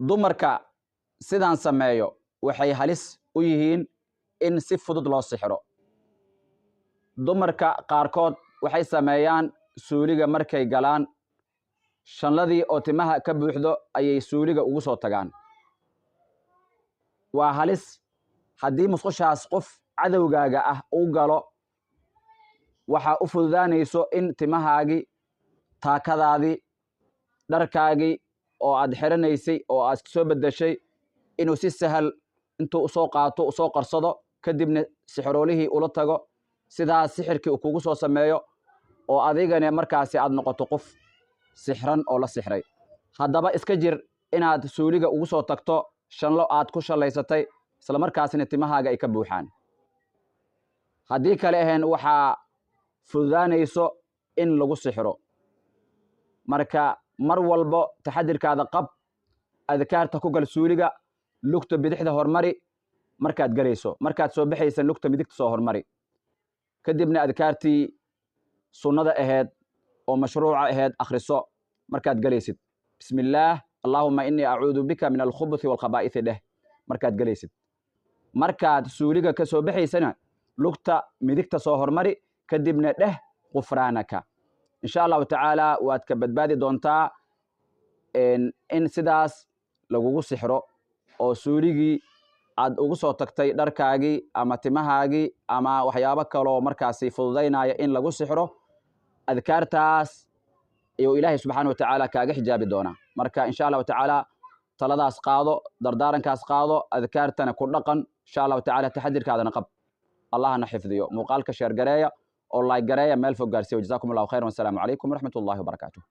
dumarka sidaan sameeyo waxay halis u yihiin in si fudud loo sixiro. dumarka qaarkood waxay sameeyaan suuliga markay galaan shanladii oo timaha ka buuxdo ayay suuliga ugu soo tagaan. waa halis haddii musqushaas qof cadowgaaga ah uu galo, waxaa u fududaanayso in timahaagii, taakadaadii, dharkaagii oo aad xiranaysay oo aad soo bedeshay inuu si sahal intuu usoo qaato usoo qarsado, kadibna sixiroolihii ula tago, sidaas sixirkii uu kugu soo sameeyo oo adigana markaasi aad noqoto qof sixran oo la sixray. haddaba iska jir inaad suuliga ugu soo tagto shanlo aad ku shalaysatay isla markaasina timahaaga ay ka buuxaan. haddii kale ahayn waxaa fududaanayso in lagu sixiro. marka mar walbo taxadirkaada qab, adkaarta ku gal suuliga, lugta bidixda hormari markaad galayso, markaad soo baxaysa lugta midigta soo hormari, kadibna adkaartii sunnada ahayd oo mashruuca ahayd akhriso markaad galaysid. bismillaah allahumma innii acuudu bika min alkhubuthi walkhabaa'ithi dheh markaad galaysid. markaad suuliga ka soo baxaysana lugta midigta soo hormari, kadibna dheh qufraanaka. insha allahu tacaala waad ka badbaadi doontaa in sidaas lagugu sixro oo suuligii aad ugu soo tagtay dharkaagii ama timahaagii ama waxyaabo kaloo markaasi fududaynaya in lagu sixro. adkaartaas ayuu ilaahay subxaana wa tacaala kaaga xijaabi doonaa. marka insha allahu tacaala taladaas qaado, dardaarankaas qaado, adkaartana ku dhaqan. insha allahu tacaala taxadirkaadana qab. allahna xifdiyo. muuqaalka sheer gareeya oo like gareeya, meel fog gaarsiiyo. jazaakum allahu khayran. wassalaamu calaykum waraxmat ullahi wabarakaatuh.